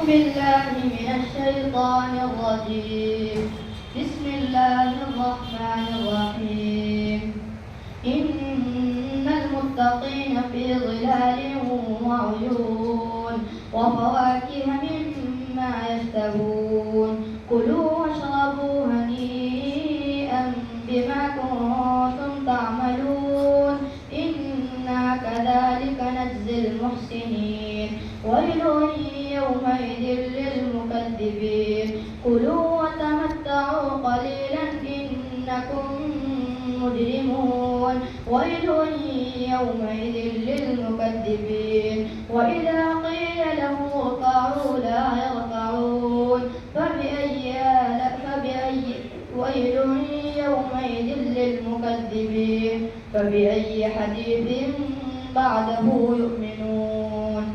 بالله من الشيطان الرجيم. بسم الله الرحمن الرحيم. إن المتقين في ظلال وعيون وفواكه مما يشتهون كلوا واشربوا هنيئا بما كنتم تعملون إنا كذلك نجزي المحسنين ويل يومئذ للمكذبين كلوا وتمتعوا قليلا إنكم مجرمون ويل يومئذ للمكذبين وإذا قيل لهم اركعوا لا يركعون ويل يومئذ للمكذبين فبأي حديث بعده يؤمنون.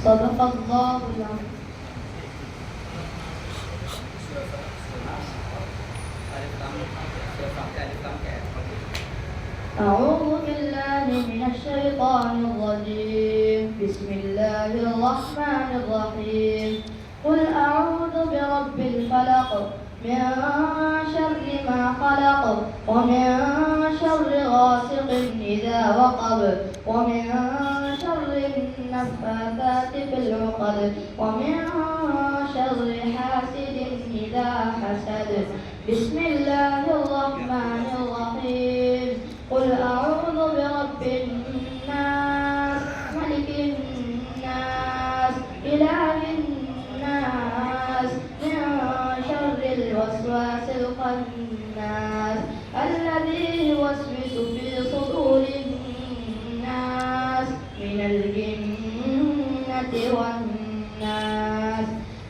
صدق الله العظيم. أعوذ بالله من الشيطان الرجيم. بسم الله الرحمن الرحيم. قل أعوذ برب الفلق من شر ما خلق ومن شر غاسق إذا وقب ومن شر النفاثات في العقد ومن شر حاسد إذا حسد. بسم الله الرحمن الرحيم. قل أعوذ برب الناس ملك الناس إله الناس من شر الوسواس الخناس الذي يوسوس في صدور الناس من الجنة والناس.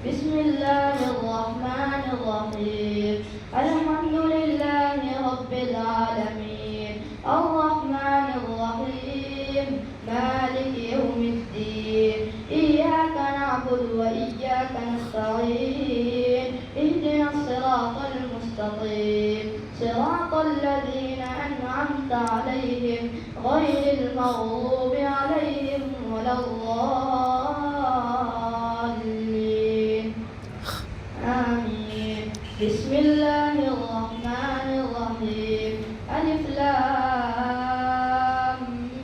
بسم الله الرحمن الرحيم. الحمد لله رب العالمين الرحمن الرحيم مالك يوم الدين إياك نعبد وإياك نستعين اهدنا الصراط المستقيم صراط الذين أنعمت عليهم غير المغضوب عليهم ولا الضالين آمين. بسم الله الرحمن الرحيم. ألف لام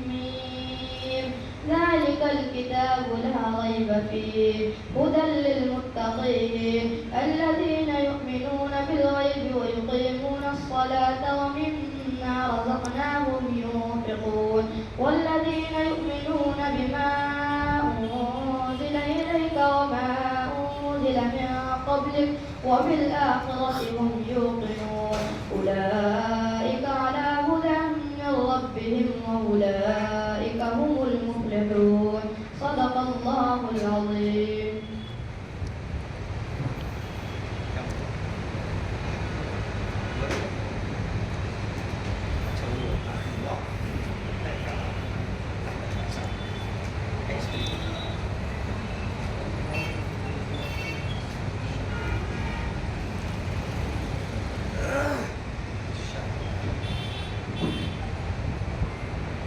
ميم ذلك الكتاب لا ريب فيه هدى للمتقين الذين يؤمنون بالغيب ويقيمون الصلاة ومما رزقناهم ينفقون والذين يؤمنون بما أنزل إليك وما أنزل من قبلك وبالآخرة هم يوقنون أولئك على هدى من ربهم وأولئك هم المفلحون. صدق الله العظيم.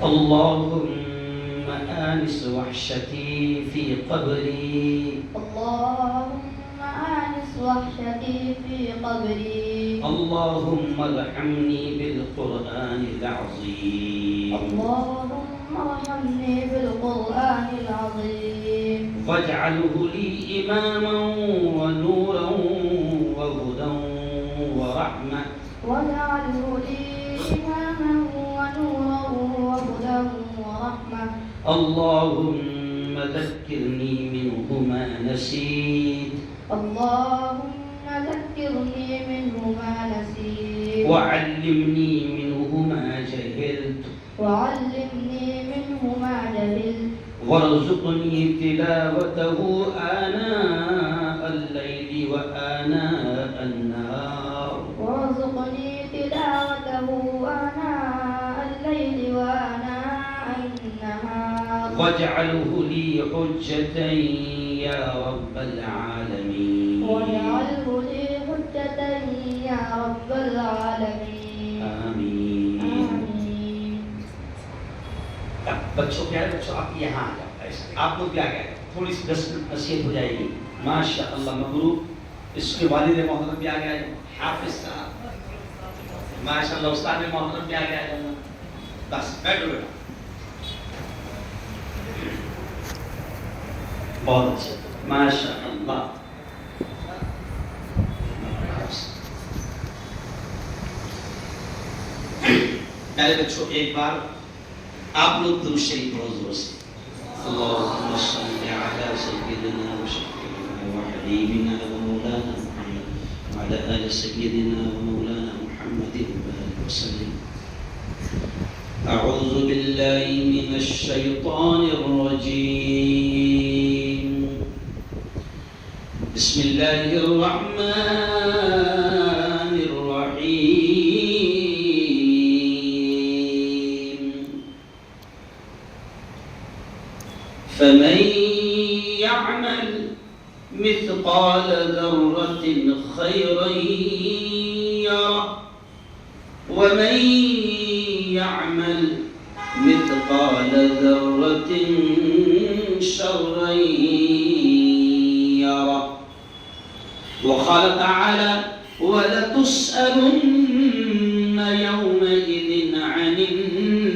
اللهم آنس وحشتي في قبري اللهم آنس وحشتي في قبري اللهم ارحمني بالقرآن العظيم اللهم ارحمني بالقرآن العظيم واجعله لي إماما ونورا وهدى ورحمة واجعله لي إماما ونورا وهدى ورحمة. اللهم ذكرني منه ما نسيت اللهم ذكرني منه ما نسيت وعلمني منه ما جهلت وعلمني منه ما جهلت وارزقني تلاوته آناء الليل وآناء النهار وارزقني تلاوته آناء الليل وآناء النهار واجعله لي حجة يا رب العالمين واجعله لي حجة يا رب العالمين آمين. آمين. Bật số kéo, bật số ấp, yeah, آپ کو بھی آ گیا تھوڑی سی 10 منٹ نصیحت ہو جائے گی ماشاء اللہ مبروک. اس کے والد محترم بھی آ گیا ہے حافظ صاحب ماشاء اللہ. استاد محترم بھی آ گیا ہے. بس بیٹھو بیٹھو. بہت اچھا ماشاء اللہ. میرے بچوں ایک بار آپ لوگ درود شریف بہت زور سے اللهم صل على سيدنا وشفيعنا وحبيبنا ومولانا محمد وعلى آل سيدنا ومولانا محمد وبارك وسلم. أعوذ بالله من الشيطان الرجيم. بسم الله الرحمن الرحيم. فمن يعمل مثقال ذرة خيرا يره ومن يعمل مثقال ذرة شرا يره. وقال تعالى ولتسألن يومئذ عن النعيم.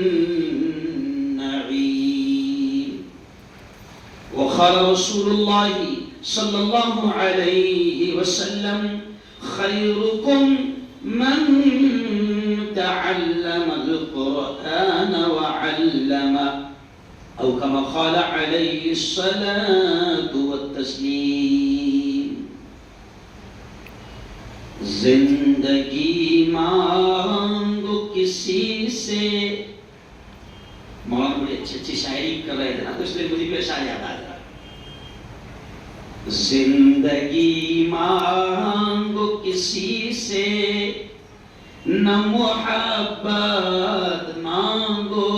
وقال رسول الله صلى الله عليه وسلم خيركم من تعلم القرآن وعلمه أو كما قال عليه الصلاة والتسليم. زندگی مانگو کسی سے. مولانا بڑی اچھی اچھی شاعری کر رہے تھے نا تو اس لیے مجھے بھی اشعار یاد آ رہا. زندگی مانگو کسی سے نہ محبت مانگو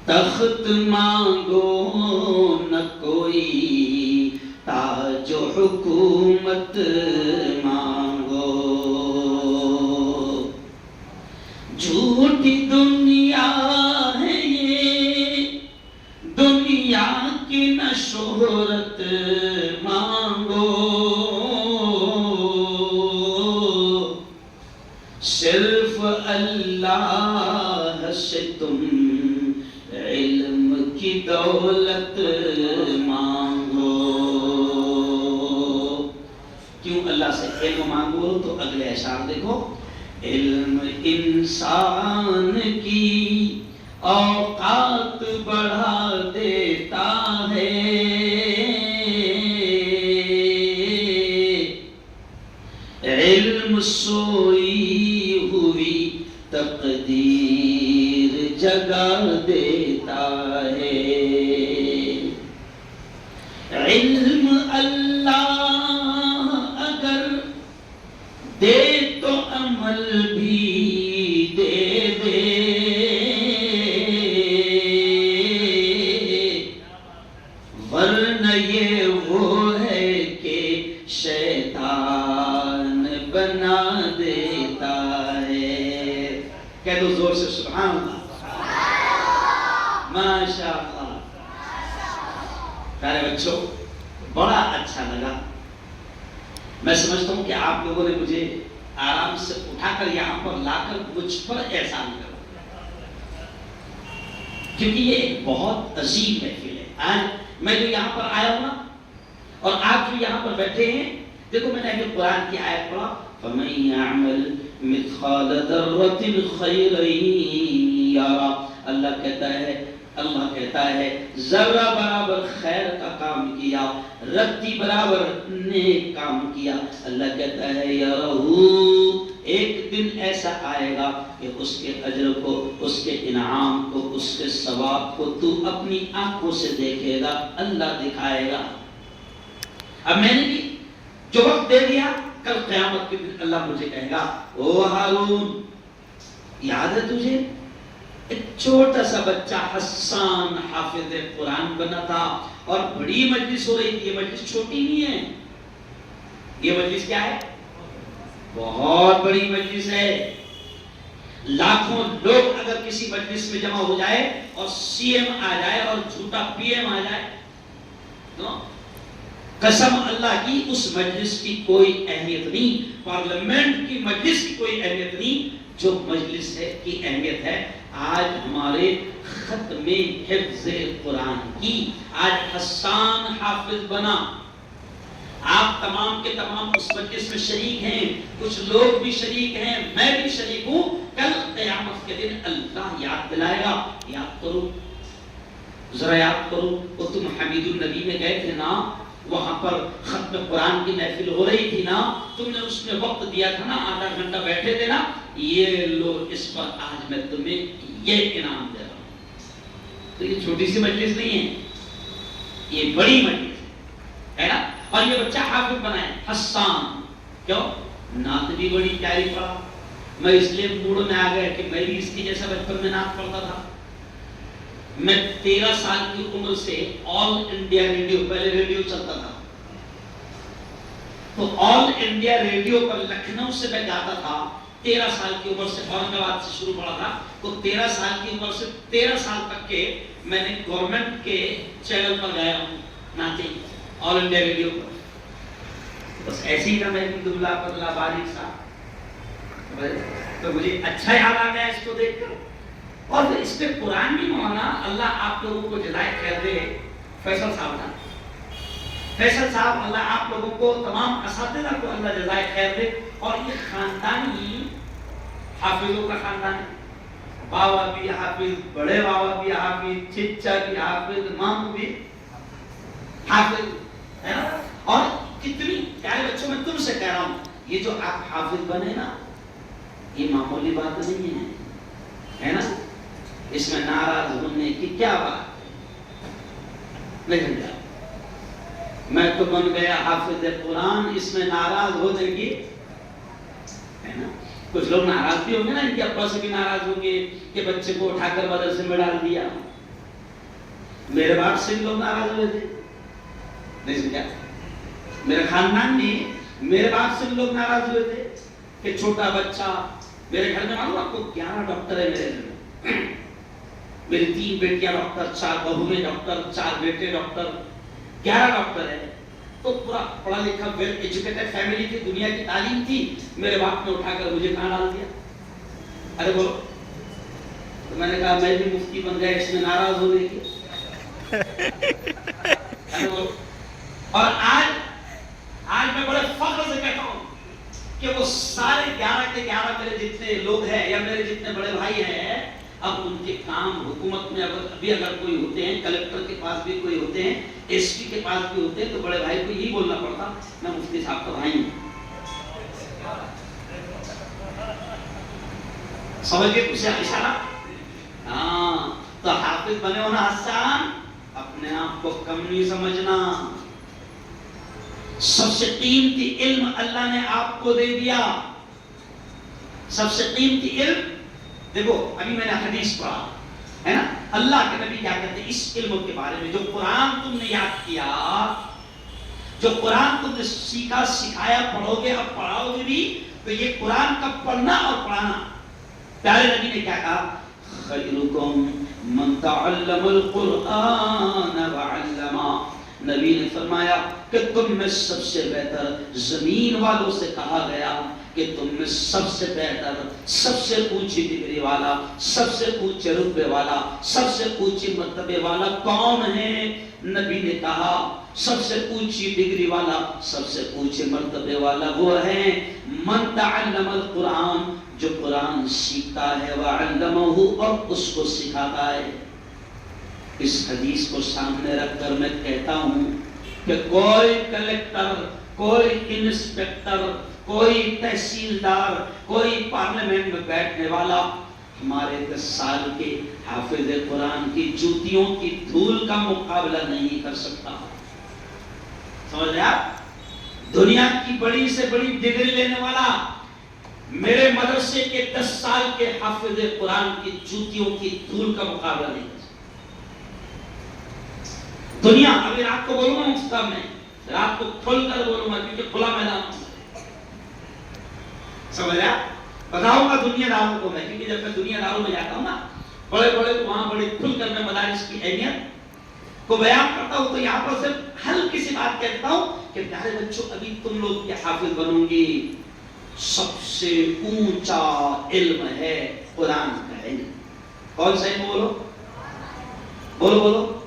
تخت مانگو نہ کوئی تاج و حکومت مانگو. جھوٹی دنیا ہے یہ دنیا کی نہ شہرت مانگو صرف اللہ سے تم علم کی دولت مانگو. کیوں اللہ سے علم مانگو تو اگلے اشعار دیکھو. علم انسان کی اوقات بڑھا دیتا ہے علم سوئی ہوئی تقدیر جگا دیتا ہے. علم اللہ اگر دے تو عمل بھی دے دے ورنہ یہ وہ ہے کہ شیطان بنا دیتا ہے. کہہ دو زور سے سبحان اللہ ماشاء اللہ. پیارے بچوں بڑا اچھا لگا. میں سمجھتا ہوں کہ آپ لوگوں نے مجھے آرام سے اٹھا کر یہاں پر لا کر مجھ پر احسان کرو کیونکہ یہ ایک بہت عظیم محفل ہے. آج میں جو یہاں پر آیا ہوں اور آپ جو یہاں پر بیٹھے ہیں دیکھو میں نے ابھی قرآن کی آیت پڑھا فَمَن يَعْمَلْ مِثْقَالَ ذَرَّةٍ خَيْرًا يَرَهُ. اللہ کہتا ہے ذرہ برابر خیر کا کام کیا رتی برابر نیک کام کیا. اللہ کہتا ہے یرہو ایک دن ایسا آئے گا کہ اس کے اجر کو اس کے انعام کو اس کے ثواب کو تو اپنی آنکھوں سے دیکھے گا. اللہ دکھائے گا. اب میں نے بھی جو وقت دے دیا کل قیامت کے دن اللہ مجھے کہے گا او ہارون یاد ہے تجھے ایک چھوٹا سا بچہ حسان حافظ قرآن بنا تھا اور بڑی مجلس ہو رہی تھی. یہ مجلس چھوٹی نہیں ہے. یہ مجلس کیا ہے؟ بہت بڑی مجلس ہے. لاکھوں لوگ اگر کسی مجلس میں جمع ہو جائے اور سی ایم آ جائے اور جھوٹا پی ایم آ جائے تو قسم اللہ کی اس مجلس کی کوئی اہمیت نہیں، پارلیمنٹ کی مجلس کی کوئی اہمیت نہیں، جو مجلس ہے کی اہمیت ہے۔ آج ہمارے ختم حفظ قرآن کی، آج حسان حافظ بنا، آپ تمام کے تمام اس مجلس میں شریک ہیں، کچھ لوگ بھی شریک ہیں، میں بھی شریک ہوں۔ کل قیامت کے دن اللہ یاد دلائے گا، یاد کرو، ذرا یاد کرو، وہ تم حمید النبی میں گئے تھے نا، وہاں پر ختم قرآن کی محفل ہو رہی تھی نا، تم نے اس میں وقت دیا تھا نا، آدھا گھنٹہ بیٹھے تھے نا، یہ لو اس پر آج میں تمہیں یہ انعام دے رہا ہوں۔ تو یہ چھوٹی سی مجلس نہیں ہے، یہ بڑی مجلس ہے نا۔ اور یہ بچہ حافظ بنا ہے، حسان، کیوں؟ نعت بھی بڑی پیاری پڑھا۔ میں اس لیے موڑ میں آ گیا کہ میں بھی اس کی جیسا بچپن میں نعت پڑھتا تھا۔ میں 13 سال کی عمر سے آل انڈیا ریڈیو، پہلے ریڈیو چلتا تھا، تو آل انڈیا ریڈیو پر لکھنؤ سے میں گاتا تھا۔ 13 سال کی عمر سے، اورنگ آباد سے شروع پڑا تھا، تو 13 سال کی عمر سے 13 سال تک کے میں نے گورنمنٹ کے چینل پر گایا ہوں نعتیں، آل انڈیا ریڈیو پر۔ بس ایسے ہی تھا میں بھی دبلا پتلا باریک سا، تو مجھے اچھا یاد آ گیا اس کو دیکھ کر۔ اور اس پہ قرآن بھی مولانا اللہ آپ لوگوں کو جزائے خیر دے، فیصل صاحب نا، فیصل صاحب اللہ آپ لوگوں کو، تمام اساتذہ کو اللہ جزائے خیر دے۔ اور یہ خاندانی حافظوں کا خاندان ہے، بابا بھی حافظ، بڑے بابا بھی حافظ، چچا بھی حافظ، مامو بھی حافظ ہے نا۔ اور کتنی پیارے بچوں، میں تم سے کہہ رہا ہوں، یہ جو آپ حافظ بنے نا، یہ معمولی بات نہیں ہے نا، اس میں ناراض ہونے کی کیا بات؟ لیکن کیا میں تو بن گیا حافظ قرآن، اس میں ناراض ہونے کی ہے نا۔ کچھ لوگ ناراض بھی ہوں گے نا، ان کے ابا سے بھی ناراض ہوں گے کہ بچے کو اٹھا کر مدرسے میں ڈال دیا۔ میرے باپ سے بھی لوگ ناراض ہوئے تھے، نہیں سمجھا؟ میرے خاندان میں میرے باپ سے بھی لوگ ناراض ہوئے تھے کہ چھوٹا بچہ، میرے گھر میں معلوم آپ کو 11 ڈاکٹر ہے میرے گھر میں، میری 3 بیٹیاں ڈاکٹر، 4 بہویں ڈاکٹر، 4 بیٹے ڈاکٹر، 11 ڈاکٹر ہے۔ تو پورا پڑھا لکھا ویل ایجوکیٹڈ فیملی تھی، دنیا کی تعلیم تھی، میرے باپ نے اٹھا کر مجھے کہاں ڈال دیا؟ ارے بولو، تو میں نے کہا میں بھی مفتی بن گیا، اس میں ناراض ہونے کی؟ ارے بولو۔ اور آج میں بڑے فخر سے کہتا ہوں کہ وہ سارے 11 کے 11 میرے جتنے لوگ ہیں یا میرے جتنے بڑے بھائی ہیں، اب ان کے کام حکومت میں اگر کوئی ہوتے ہیں، کلکٹر کے پاس بھی کوئی ہوتے ہیں، ایس پی کے پاس بھی ہوتے ہیں، تو بڑے بھائی کو یہی بولنا پڑتا، میں مفتی صاحب کا بھائی ہوں۔ سمجھ گئے کچھ اشارہ؟ ہاں، تو حافظ بنے ہونا آسان، اپنے آپ کو کم نہیں سمجھنا۔ سب سے قیمتی علم اللہ نے آپ کو دے دیا، سب سے قیمتی علم۔ دیکھو ابھی میں نے حدیث پڑھا ہے نا، اللہ کے نبی کیا کہتے ہیں اس علم کے بارے میں، جو قرآن تم نے یاد کیا، جو قرآن تم نے سیکھا، سکھایا، پڑھو گے، اب پڑھاؤ گے بھی، تو یہ قرآن کا پڑھنا اور پڑھانا، پیارے نبی نے کیا کہا؟ خیرکم من تعلم القرآن وعلمہ۔ نبی نے فرمایا کہ تم میں سب سے بہتر، زمین والوں سے کہا گیا کہ تم میں سب سے بہتر، سب سے اونچی ڈگری والا، سب سے اونچے رتبے والا، سب سے اونچی مرتبے والا کون ہے؟ نبی نے کہا سب سے اونچی ڈگری والا، سب سے اونچے مرتبے والا وہ ہے من تعلم القرآن، جو قرآن سیکھتا ہے، وعلمہ، اور اس کو سکھاتا ہے۔ اس حدیث کو سامنے رکھ کر میں کہتا ہوں کہ کوئی کلیکٹر، کوئی انسپیکٹر، کوئی تحصیلدار، کوئی پارلیمنٹ میں بیٹھنے والا ہمارے 10 سال کے حافظ قرآن کی جوتیوں کی دھول کا مقابلہ نہیں کر سکتا۔ سمجھ رہے آپ؟ دنیا کی بڑی سے بڑی ڈگری لینے والا میرے مدرسے کے 10 سال کے حافظ قرآن کی جوتیوں کی دھول کا مقابلہ نہیں کر سکتا۔ دنیا، ابھی رات کو بولوں گا مفتاب میں، رات کو کھل کر بولوں گا کیونکہ کھلا میدان ہوں۔ سمجھ رہا؟ بتاؤں گا دنیا داروں کو میں، کیونکہ جب میں دنیا داروں میں جاتا ہوں نا بڑے بڑے تو وہاں بڑے کھل کر میں مدارس کی اہمیت کو بیان کرتا ہوں، تو یہاں پر صرف ہلکی سی بات کہتا ہوں کہ پیارے بچوں ابھی تم لوگ کے حافظ بنوں گے، سب سے اونچا علم ہے قرآن کا علم۔ کون سا علم؟ بولو بولو بولو،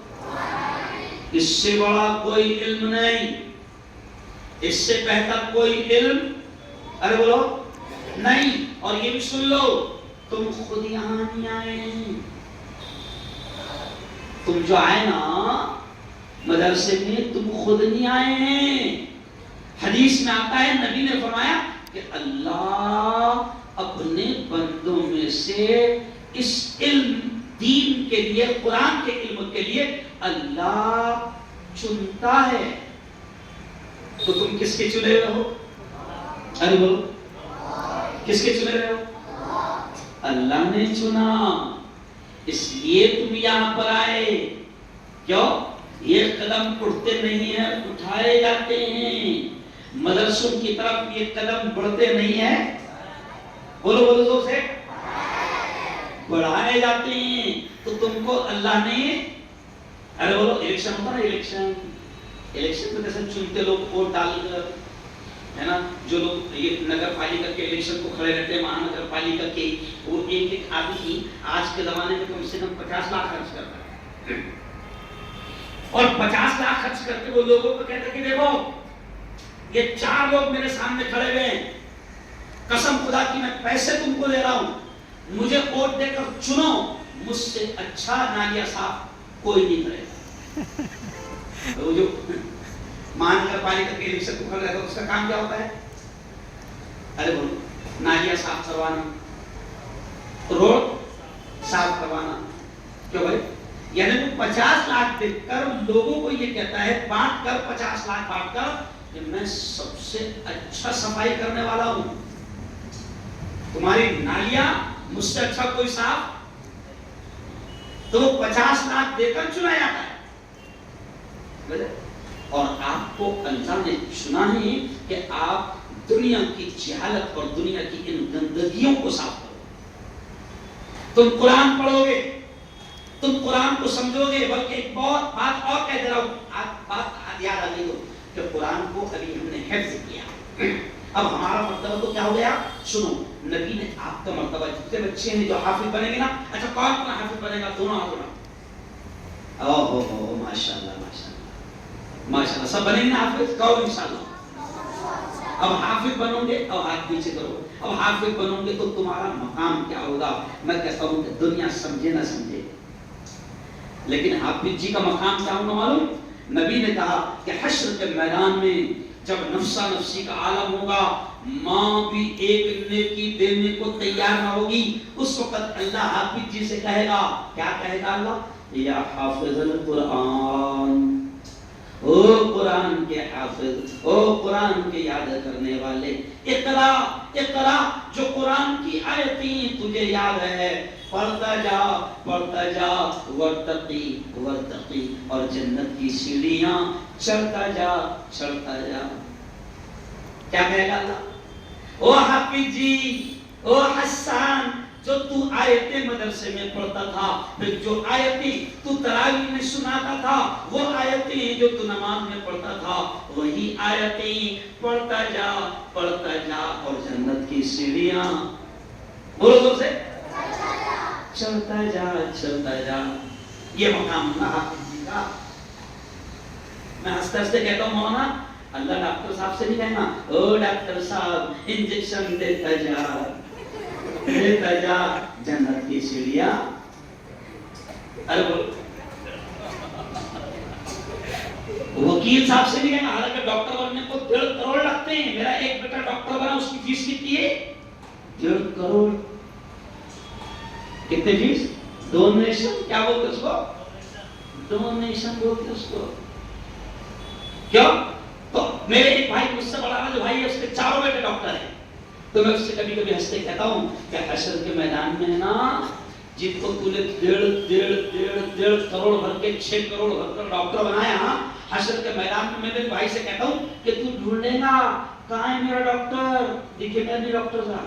اس سے بڑا کوئی علم نہیں، اس سے بہتر کوئی علم ارے بولو نہیں۔ اور یہ بھی سن لو، تم خود یہاں نہیں آئے، تم جو آئے نا مدرسے میں تم خود نہیں آئے ہیں۔ حدیث میں آتا ہے نبی نے فرمایا کہ اللہ اپنے بندوں میں سے اس علم دین کے لیے، قرآن کے علم کے لیے اللہ چنتا ہے۔ تو تم کس کے چنے ہوئے ہو؟ ارے بولو، کس کے چنے ہوئے ہو؟ اللہ نے چنا، اس لیے تم یہاں پر آئے۔ کیوں؟ یہ قدم اٹھتے نہیں ہیں، اٹھائے جاتے ہیں، مدرسوں کی طرف یہ قدم بڑھتے نہیں ہیں، بولو بولو زور سے، بڑھائے جاتے ہیں۔ تو تم کو اللہ نے ارے بولو، الیکشن ہوتا نا، الیکشن میں جیسے چنتے لوگ ووٹ ڈال کر، ہے نا، جو لوگ یہ نگر پالیکا کے الیکشن کو کھڑے رہتے ہیں، مہا نگر پالیکا کے، وہ ایک ایک آدمی آج کے زمانے میں کم سے کم 50 لاکھ خرچ کرتا ہے، اور 50 لاکھ خرچ کر کے وہ لوگوں کو کہتا ہے کہ دیکھو یہ 4 لوگ میرے سامنے کھڑے ہوئے ہیں، قسم خدا کی میں پیسے تم کو دے رہا ہوں، مجھے ووٹ دے کر چنو، مجھ سے اچھا نالیہ صاحب کوئی نہیں کرے گا۔ وہ جو مان کر پالیکا کے الیکشن کو کھڑا رہتا ہے اس کا کام کیا ہوتا ہے؟ ارے بولو، نالیاں صاف کروانا، روڈ صاف کروانا۔ کیوں بھائی؟ یعنی تو 50 لاکھ دے کر لوگوں کو یہ کہتا ہے، بانٹ کر 50 لاکھ بانٹ کر کہ میں سب سے اچھا صفائی کرنے والا ہوں، تمہاری نالیاں مجھ سے اچھا کوئی صاف، تو 50 لاکھ دے کر چنا جاتا ہے۔ اور آپ کو اللہ نے چنا ہے کہ آپ دنیا کی جہالت اور دنیا کی ان گندگیوں کو صاف کرو۔ تم قرآن پڑھو گے، تم قرآن کو سمجھو گے، بلکہ ایک بہت بات اور کہہ دے رہا ہوں، بات یاد آ گئی ہو کہ قرآن کو ابھی ہم نے حفظ کیا، اب ہمارا مرتبہ تو کیا ہو گیا؟ سنو، نبی نے آپ کا مرتبہ، جتنے بچے ہیں جو حافظ بنیں گے نا، اچھا کون کون حافظ بنے گا؟ دونوں ہاتھوں میں، اوہ ماشاءاللہ ماشاءاللہ ماشاءاللہ، سب بنیں گے نا حافظ؟ کہو انشاءاللہ۔ اب حافظ بنو گے، اب ہاتھ پیچھے کرو، اب حافظ بنو گے تو تمہارا مقام کیا ہوگا؟ میں کہتا ہوں کہ دنیا سمجھے نہ سمجھے، لیکن حافظ جی کا مقام کیا ہوگا معلوم؟ نبی نے کہا کہ حشر کے میدان میں جب نفسا نفسی کا عالم ہوگا، ماں بھی ایک نیکی دینے کو تیار نہ ہوگی، اس وقت اللہ حافظ جی سے کہے گا، کیا کہے گا اللہ؟ یا حافظ القرآن، او قرآن کے حافظ، او قرآن کے یاد کرنے والے، اقرا اقرا، جو قرآن کی آیتیں تجھے یاد ہے، پڑھتا جا ورتقی ورتقی، اور جنت کی سیڑھیاں چڑھتا جا چڑھتا جا۔ کیا کہے گا اللہ؟ او حافظ جی، او حسان، جو تو آیتیں مدرسے میں پڑھتا تھا، پھر جو آیتیں تو تراویح میں سناتا تھا، وہ آیتیں جو تو نماز میں پڑھتا تھا، وہی آیتیں پڑھتا جا اور جنت کی سیڑھیاں، بولو زور سے، چلتا جا۔ یہ مقام ہے حافظ جی کا۔ میں ہنستے ہنستے کہتا ہوں مولانا، اللہ ڈاکٹر صاحب سے نہیں کہنا، او ڈاکٹر صاحب انجیکشن دیتا جا جنت کی سیڑھیاں۔ ارے بولو، وکیل صاحب سے نہیں کہنا، حالانکہ ڈاکٹر بننے کو 1.5 کروڑ لگتے ہیں، میرا ایک بیٹا ڈاکٹر بنا، اس کی فیس کتنی ہے؟ 1.5 کروڑ۔ کتنے فیس؟ ڈونیشن، کیا بولتے اس کو؟ ڈونیشن بولتے اس کو۔ کیوں؟ تو میرے ایک بھائی مجھ سے بڑا جو بھائی ہے، اس کے 4 بیٹے ڈاکٹر ہیں، تو میں اس سے کبھی کبھی ہنستے کہتا ہوں کہ حشر کے میدان میں نا، جن کو تو نے 1.5 کروڑ بھر کے 6 کروڑ بھر کر ڈاکٹر بنایا، حشر کے میدان میں میرے بھائی سے کہتا ہوں کہ تو ڈھونڈے گا کہاں ہے میرا ڈاکٹر، دیکھیے میں نہیں ڈاکٹر صاحب،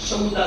14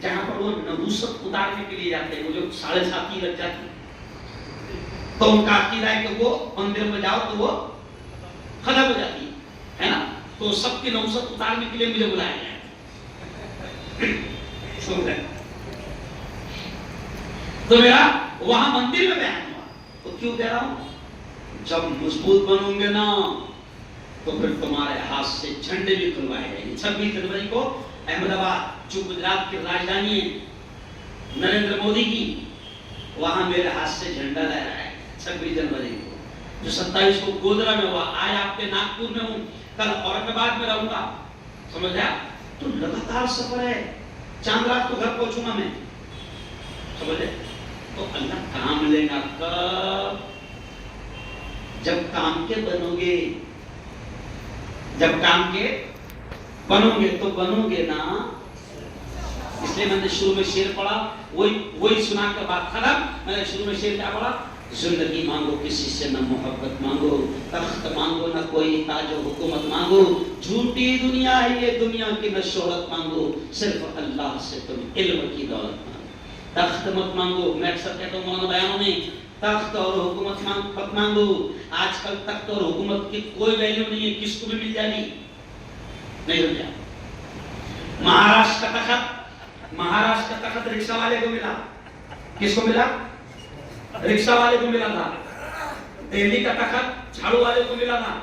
جہاں پر وہ نبوست اتارنے کے لیے جاتے ہیں، وہ جو 7.5 کی لگ جاتی ہے، تو ان کا عقیدہ ہے کہ وہ مندر میں جاؤ تو وہ ختم ہو جاتی ہے نا، تو سب کی نبوست اتارنے کے لیے مجھے بلایا گیا ہے۔ تو میرا وہاں مندر میں بیان ہوا، تو کیوں کہہ رہا ہوں، جب مضبوط بنوں گے نا تو پھر تمہارے ہاتھ سے جھنڈے بھی کھلوائے جائیں گے۔ 26 جنوری کو احمد آباد جو گجرات کی راجدھانی ہے نریندر مودی کی، وہاں میرے ہاتھ سے جھنڈا لہرائے گا 26 جنوری کو۔ جو 27 کو گودرا میں ہوا، آج آپ کے ناگپور میں ہوں، کل اورنگ آباد میں رہوں گا، سمجھ گیا؟ تو لگاتار سفر ہے، چاند رات کو گھر پہنچوں گا میں، سمجھ گئے؟ تو اللہ کام لے گا کب؟ جب کام کے بنو گے، جب کام کے بنو گے تو بنو گے نا۔ اس لیے میں نے شروع میں شعر پڑھا، وہی سنا کے بعد ختم۔ میں نے شروع میں شعر کیا پڑھا؟ زندگی مانگو کسی سے نہ محبت مانگو، تخت مانگو نہ کوئی تاج و حکومت مانگو، جھوٹی دنیا ہے یہ دنیا کی نہ شہرت مانگو، صرف اللہ سے تم علم کی دولت مانگو۔ تخت مت مانگو، میں اکثر کہتا ہوں مولانا بیانوں میں، تخت اور حکومت مت مانگو۔ آج کل تخت اور حکومت کی کوئی ویلیو نہیں ہے، کس کو بھی مل جائے گی، نہیں سمجھا؟ مہاراشٹر کا تخت رکشہ والے کو ملا، کس کو ملا؟ رکشہ والے کو ملا تھا۔ دہلی کا تخت جھاڑو والے کو ملا تھا،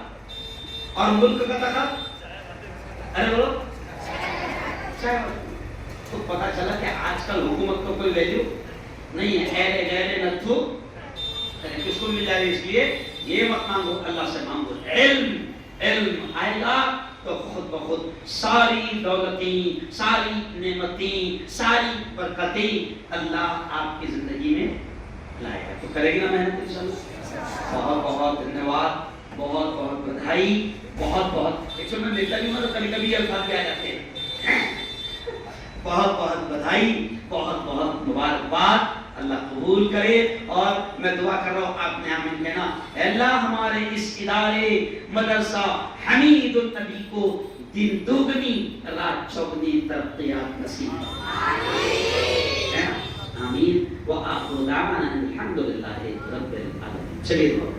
اور ملک کا تخت ارے بولو تو پتا چلا کہ آج کل حکومت کو کوئی ویلیو نہیں ہے، ایرے گہرے نتھو کس کو مل جائے۔ اس لیے یہ مت مانگو، اللہ سے مانگو علم آئے گا تو خود بخود ساری دولتیں، ساری نعمتیں، ساری برکتیں اللہ آپ کی زندگی میں لائے گا۔ تو کرے گی نا محنت انشاءاللہ۔ بہت بہت دھنیہ واد، بہت بہت بدھائی، بہت بہت ایک میں لیتا بھی ہوں تو کبھی کبھی یہ الفاظ بھی آ جاتے ہیں، بہت بہت بدھائی، بہت بہت مبارکباد، اللہ قبول کرے۔ اور میں دعا کر رہا ہوں، آپ نے آمین کہنا۔ اے اللہ ہمارے اس ادارے مدرسہ حمید النبی کو دن دوگنی رات چوگنی ترقیات نصیب آمین۔ وآخر دعوانا الحمدللہ رب العالمین۔ چلیے دعا